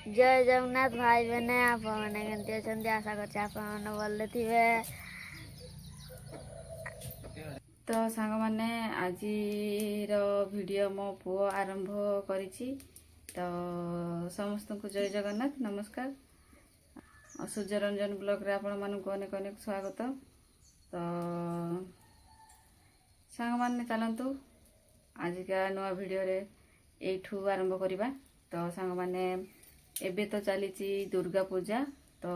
जय जगन्नाथ भाई बहने आपने केमती अच्छा आशा कर भले थे। तो सांग मैंने आज वीडियो मो पुओ आरंभ करिछि। तो समस्त को जय जगन्नाथ नमस्कार। सूर्य रंजन ब्लॉग रे आपण मानक अनेक अनेक स्वागत। तो सांग मैंने चलतु आजिका नुआ वीडियो रे एठू आरंभ करिबा। तो सांग मैंने एबे तो चली दुर्गा पूजा। तो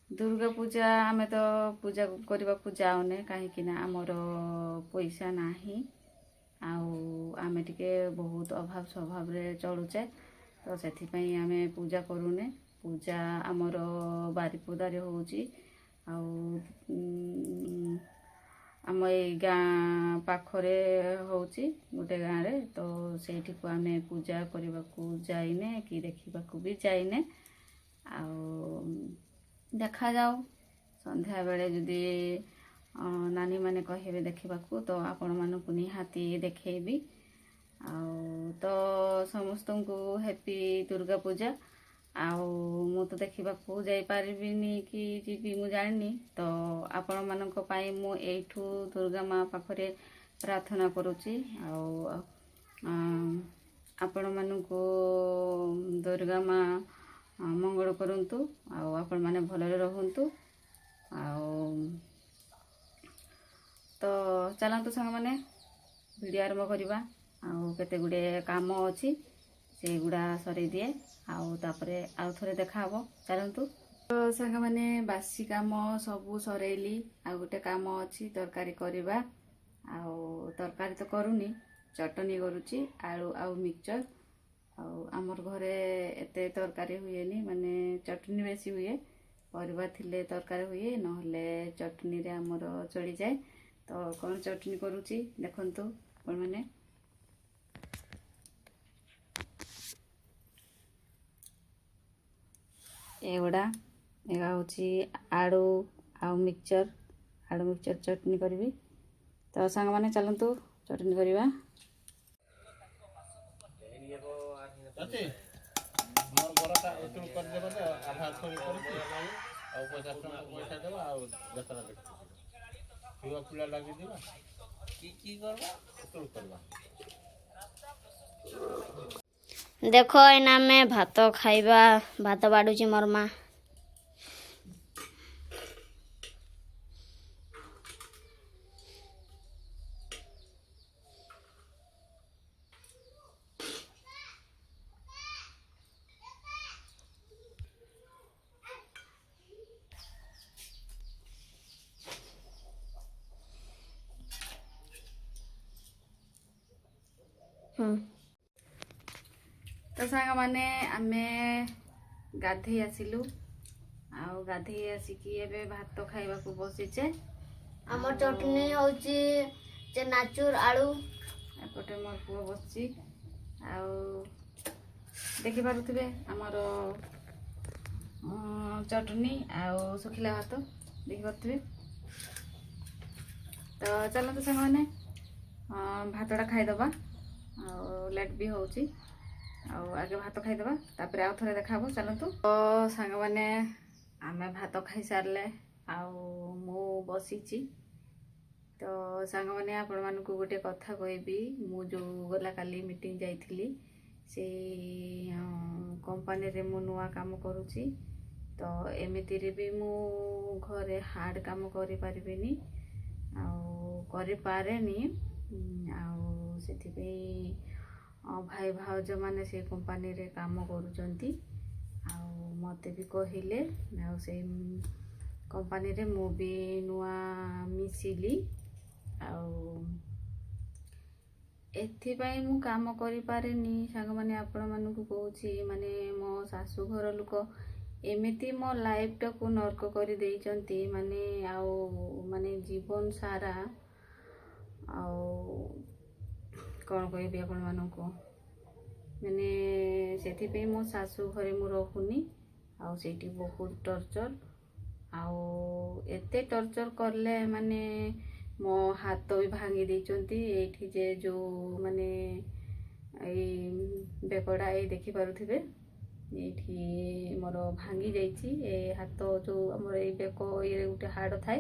दुर्गा पूजा आमे तो पूजा करने को जाऊने कहीं आमर पैसा नाही आमे टिके बहुत अभाव स्वभाव रे चलुचे। तो से आमे पूजा करूने। पूजा आमर बारिपदारे होउची आम ए गाँ पाखरे होउची गोटे गाँ रे। तो सेठी को आमे पूजा करने को जाइने कि देखा भी जाइने। देखा जाओ संध्या बेले जदि नानी माने कहे देखा तो आपण मानक निहाती देखेबी। तो समस्त को हैप्पी दुर्गा पूजा। मु तो देखा जाई पारिबिनी कि जीवी मु जानी। तो आपण मानक पाई मु एठू दुर्गा माँ पाखरे प्रार्थना करुची। आपण मानक दुर्गा माँ मंगल करंतु आपण माने भलरे रहंतु। तो चलतु सांग माने वीडियो आरंभ करवा। केते गुडे काम अछि से गुडा सरी दिए तापरे आउ थरे देखा हबो। चलतु। तो सांग माने बासी काम सबु सरेली गोटे काम अछि तरकारी करवा। तरकारी तो करूनी चटनी करुची आलू आउ मिक्सचर। आमर घरे एते तरकारी हुएनी माने चटनी बेसी हुए। परिवा थिले तरकारी हुए नहले चटनी रे आमर चली जाए। तो कौन चटनी करुची देखंतु आपण माने। एगुड़ा एगा होची आलू आउ मिक्सचर चटनी करबी। तो सांग माने चलंतु चटनी करवा। देखो एना में भात खाइबा भात बाड़ुची मोर माँ। तो सांग माने आमे गाधे आसिलु गाधे आसिकी एबे भात खाइबा को बसिचे। हमर चटनी होची चनाचूर आलू। एपटे मोर पुओ बसची देखि पारुथिबे हमर चटनी सुखिला भात देखि पारुथिबे। तो चलतु सांग माने भातटा खाइदबा लेट भी होची। आगे भात खाइदबा तापर आउ थरे देखाबो। चलतु। तो सांग माने आमे भात खाई सारले मु बसीची। तो सांग माने आपण मानकु गोटे कथा कहबी। मु जो गला काली मीटिंग जाइथिली से कंपनी रे मु नुआ काम करूची। तो एमिति रे भी मु घरे हार्ड काम करि पारिबिनी करि पारेनी। सेथि पे भाई भाउज माने से कंपनी रे काम करूचंती मते भी कहिले से कंपनी रे मु भी नुआ मिसिली एथिपाई मु काम करि पारेनी। सांग माने आपण मानकु कहूची माने मो सासु घर लोक एमिति मो लाइफ टा को नर्क करि देइचंती माने माने जीवन सारा कौन कहबी आपण मानकु माने सेथिपे मो सासु घरे मु रहुनी सेठी बहुत टर्चर एते टर्चर करले माने मो हाथ भी भांगी देइचंती। एठी जे जो माने बेकड़ा देखि पारुथिबे ଏଇଠି ମୋର ଭାଙ୍ଗି ଯାଇଛି। ଏ ହାତ ଯେଉଁ ଆମର ଏଇ ବେକ ଇଏରେ ଗୋଟେ ହାଡ଼ ଥାଏ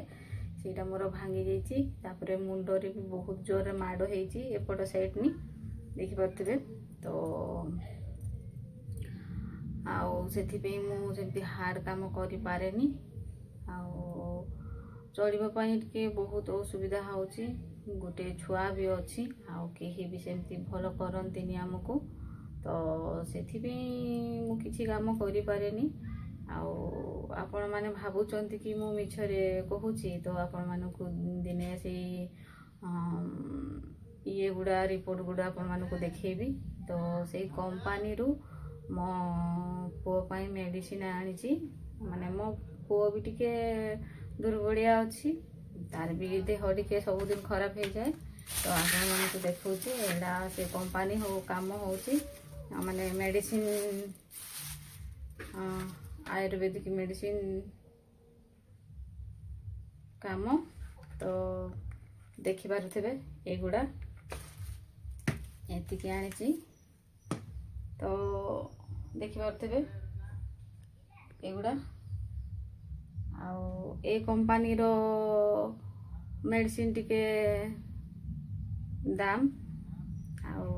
ସେଇଟା ମୋର ଭାଙ୍ଗି ଯାଇଛି। ତାପରେ ମୁଣ୍ଡରେ ବି ବହୁତ ଜୋରରେ ମାଡ଼ ହେଇଛି ଏପଟ ସାଇଡ଼୍ନି ଦେଖିପାରୁଥିବେ। ତ ଆଉ ସେଥିପାଇଁ ମୁଁ ସେମିତି ହାର୍ଡ଼ କାମ କରିପାରେନି। ଆଉ ଚଳିବା ପାଇଁ ଟିକେ ବହୁତ ଅସୁବିଧା ହେଉଛି। ଗୋଟେ ଛୁଆ ବି ଅଛି ଆଉ କେହି ବି ସେମିତି ଭଲ କରନ୍ତିନି ଆମକୁ। ତ ସେଥିପାଇଁ ମୁଁ କିଛି କାମ କରିପାରେନି। ଆଉ ଆପଣମାନେ ଭାବୁଛନ୍ତି କି ମୁଁ ମିଛରେ କହୁଛି, ତ ଆପଣମାନଙ୍କୁ ଦିନେ ସେଇ ଇଏ ଗୁଡ଼ା ରିପୋର୍ଟ ଗୁଡ଼ା ଆପଣମାନଙ୍କୁ ଦେଖେଇବି। ତ ସେଇ କମ୍ପାନୀରୁ ମୋ ପୁଅ ପାଇଁ ମେଡ଼ିସିନ ଆଣିଛି। ମାନେ ମୋ ପୁଅ ବି ଟିକେ ଦୁର୍ବଳିଆ ଅଛି, ତାର ବି ଦେହ ଟିକେ ସବୁଦିନ ଖରାପ ହେଇଯାଏ। ତ ଆପଣମାନଙ୍କୁ ଦେଖାଉଛି ଏଇଟା ସେ କମ୍ପାନୀ କାମ ହେଉଛି ମାନେ ମେଡ଼ିସିନ ଆୟୁର୍ବେଦିକ ମେଡ଼ିସିନ କାମ। ତ ଦେଖିପାରୁଥିବେ ଏଗୁଡ଼ା ଏତିକି ଆଣିଛି। ତ ଦେଖିପାରୁଥିବେ ଏଗୁଡ଼ା। ଆଉ ଏ କମ୍ପାନୀର ମେଡ଼ିସିନ ଟିକେ ଦାମ। ଆଉ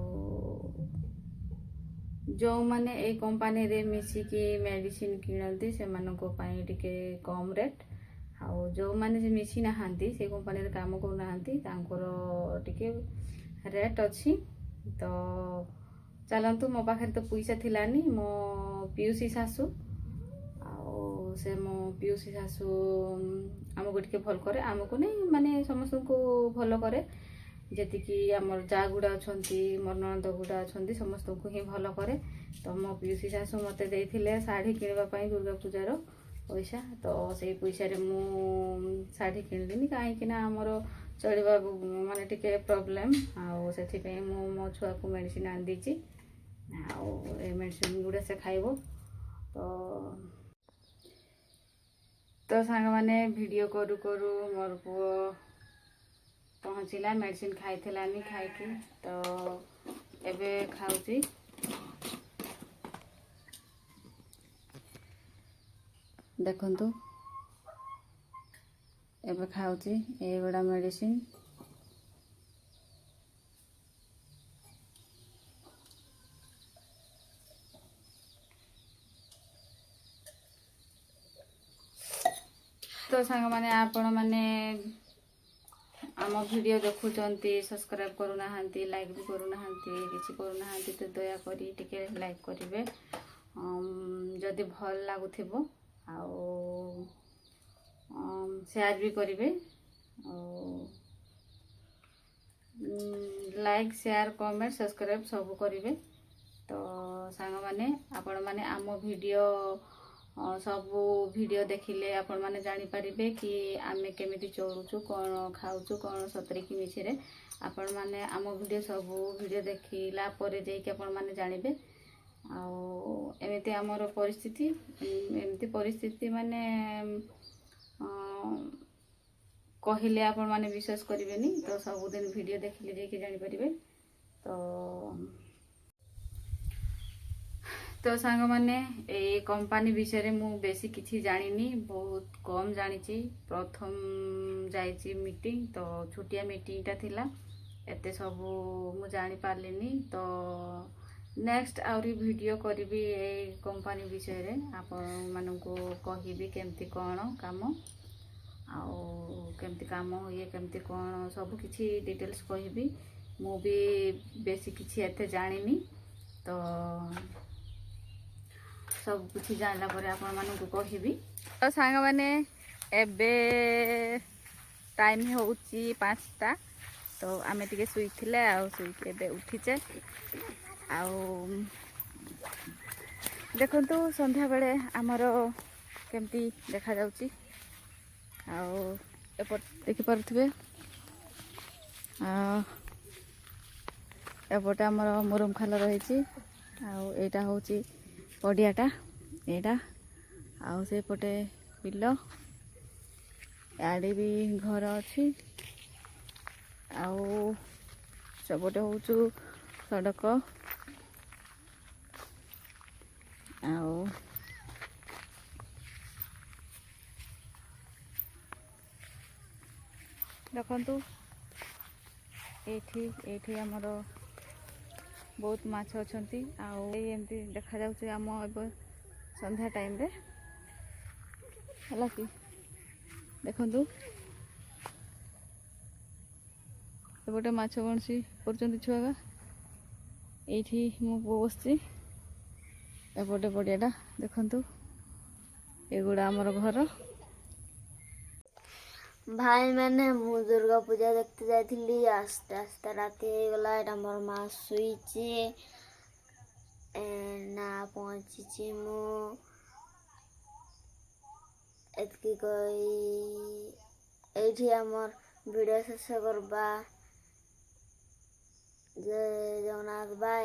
ଯେଉଁମାନେ ଏଇ କମ୍ପାନୀରେ ମିଶିକି ମେଡ଼ିସିନ କିଣନ୍ତି ସେମାନଙ୍କ ପାଇଁ ଟିକେ କମ୍ ରେଟ୍। ଆଉ ଯେଉଁମାନେ ଯେ ମିଶି ନାହାନ୍ତି ସେ କମ୍ପାନୀରେ କାମ କରୁନାହାନ୍ତି ତାଙ୍କର ଟିକେ ରେଟ୍ ଅଛି। ତ ଚାଲନ୍ତୁ, ମୋ ପାଖରେ ତ ପଇସା ଥିଲାନି। ମୋ ପିଉସୀ ଶାଶୁ ଆଉ ସେ ମୋ ପିଉସୀ ଶାଶୁ ଆମକୁ ଟିକେ ଭଲ କରେ, ଆମକୁ ନେଇ ମାନେ ସମସ୍ତଙ୍କୁ ଭଲ କରେ। ଯେତିକି ଆମର ଯାଆ ଗୁଡ଼ା ଅଛନ୍ତି, ମୋର ନଣନ୍ଦ ଗୁଡ଼ା ଅଛନ୍ତି, ସମସ୍ତଙ୍କୁ ହିଁ ଭଲ କରେ। ତ ମୋ ପିଉସୀ ଶାଶୁ ମୋତେ ଦେଇଥିଲେ ଶାଢ଼ୀ କିଣିବା ପାଇଁ ଦୁର୍ଗା ପୂଜାର ପଇସା। ତ ସେଇ ପଇସାରେ ମୁଁ ଶାଢ଼ୀ କିଣିଲିନି, କାହିଁକିନା ଆମର ଚଳିବା ମାନେ ଟିକେ ପ୍ରୋବ୍ଲେମ୍। ଆଉ ସେଥିପାଇଁ ମୁଁ ମୋ ଛୁଆକୁ ମେଡ଼ିସିନ ଆଣିଦେଇଛି। ଆଉ ଏ ମେଡ଼ିସିନ ଗୁଡ଼ା ସେ ଖାଇବ। ତ ସାଙ୍ଗମାନେ ଭିଡ଼ିଓ କରୁ କରୁ ମୋର ପୁଅ ପହଞ୍ଚିଲା, ମେଡ଼ିସିନ ଖାଇଥିଲାନି ଖାଇକି। ତ ଏବେ ଖାଉଛି। ଦେଖନ୍ତୁ ଏବେ ଖାଉଛି ଏଇଗୁଡ଼ା ମେଡ଼ିସିନ। ତ ସାଙ୍ଗମାନେ ଆପଣମାନେ ଆମ ଭିଡ଼ିଓ ଦେଖୁଛନ୍ତି, ସବସ୍କ୍ରାଇବ୍ କରୁନାହାନ୍ତି, ଲାଇକ୍ ବି କରୁନାହାନ୍ତି, କିଛି କରୁନାହାନ୍ତି, ତ ଦୟାକରି ଟିକେ ଲାଇକ୍ କରିବେ ଯଦି ଭଲ ଲାଗୁଥିବ। ଆଉ ସେୟାର ବି କରିବେ। ଲାଇକ୍, ସେୟାର, କମେଣ୍ଟ, ସବସ୍କ୍ରାଇବ୍ ସବୁ କରିବେ। ତ ସାଙ୍ଗମାନେ ଆପଣମାନେ ଆମ ଭିଡ଼ିଓ ସବୁ ଭିଡ଼ିଓ ଦେଖିଲେ ଆପଣମାନେ ଜାଣିପାରିବେ କି ଆମେ କେମିତି ଚଳୁଛୁ, କ'ଣ ଖାଉଛୁ, କ'ଣ ସତରେ କି ମିଛରେ। ଆପଣମାନେ ଆମ ଭିଡ଼ିଓ ସବୁ ଭିଡ଼ିଓ ଦେଖିଲା ପରେ ଯାଇକି ଆପଣମାନେ ଜାଣିବେ। ଆଉ ଏମିତି ଆମର ପରିସ୍ଥିତି, ଏମିତି ପରିସ୍ଥିତି ମାନେ କହିଲେ ଆପଣମାନେ ବିଶ୍ୱାସ କରିବେନି। ତ ସବୁଦିନ ଭିଡ଼ିଓ ଦେଖିଲେ ଯାଇକି ଜାଣିପାରିବେ। ତ ସାଙ୍ଗମାନେ ଏଇ କମ୍ପାନୀ ବିଷୟରେ ମୁଁ ବେଶୀ କିଛି ଜାଣିନି, ବହୁତ କମ୍ ଜାଣିଛି। ପ୍ରଥମ ଯାଇଛି ମିଟିଂ, ତ ଛୋଟିଆ ମିଟିଂଟା ଥିଲା, ଏତେ ସବୁ ମୁଁ ଜାଣିପାରିଲିନି। ତ ନେକ୍ସଟ ଆହୁରି ଭିଡ଼ିଓ କରିବି ଏଇ କମ୍ପାନୀ ବିଷୟରେ, ଆପଣମାନଙ୍କୁ କହିବି କେମିତି କ'ଣ କାମ, ଆଉ କେମିତି କାମ ହୁଏ, କେମିତି କ'ଣ ସବୁ କିଛି ଡିଟେଲ୍ସ କହିବି। ମୁଁ ବି ବେଶୀ କିଛି ଏତେ ଜାଣିନି। ତ ସବୁ କିଛି ଜାଣିଲା ପରେ ଆପଣମାନଙ୍କୁ କହିବି। ତ ସାଙ୍ଗମାନେ ଏବେ ଟାଇମ୍ ହେଉଛି 5ଟା। ତ ଆମେ ଟିକେ ଶୋଇଥିଲେ, ଆଉ ଶୋଇକି ଏବେ ଉଠିଛେ। ଆଉ ଦେଖନ୍ତୁ ସନ୍ଧ୍ୟାବେଳେ ଆମର କେମିତି ଦେଖାଯାଉଛି। ଆଉ ଏପଟ ଦେଖିପାରୁଥିବେ, ଏପଟେ ଆମର ମୁରୁମ ଖାଲ ରହିଛି। ଆଉ ଏଇଟା ହେଉଛି ପଡ଼ିଆଟା ଏଇଟା। ଆଉ ସେପଟେ ବିଲ, ଆଡ଼େ ବି ଘର ଅଛି। ଆଉ ସେପଟେ ହେଉଛୁ ସଡ଼କ। ଆଉ ଦେଖନ୍ତୁ ଏଇଠି ଆମର ବହୁତ ମାଛ ଅଛନ୍ତି। ଆଉ ଏମିତି ଦେଖାଯାଉଛି ଆମ ଏବେ ସନ୍ଧ୍ୟା ଟାଇମ୍ରେ ହେଲା କି। ଦେଖନ୍ତୁ ଏପଟେ ମାଛ ବଂଶୀ କରୁଛନ୍ତି ଛୁଆ। ଏଇଠି ମୁଁ ବସିଛି, ଏପଟେ ପଡ଼ିଆଟା ଦେଖନ୍ତୁ। ଏଗୁଡ଼ା ଆମର ଘର। ଭାଇମାନେ ମୁଁ ଦୁର୍ଗା ପୂଜା ଦେଖତେ ଯାଇଥିଲି, ଆସ୍ତେ ଆସ୍ତେ ରାତି ହେଇଗଲା। ଏଇଟା ମୋର ମା ଶୋଇଛି, ନା ପହଞ୍ଚିଛି। ମୁଁ ଏତିକି କହି ଏଇଠି ଆମର ଭିଡ଼ିଓ ଶେଷ କରିବା। ଜୟ ଜଗନ୍ନାଥ। ବାଏ।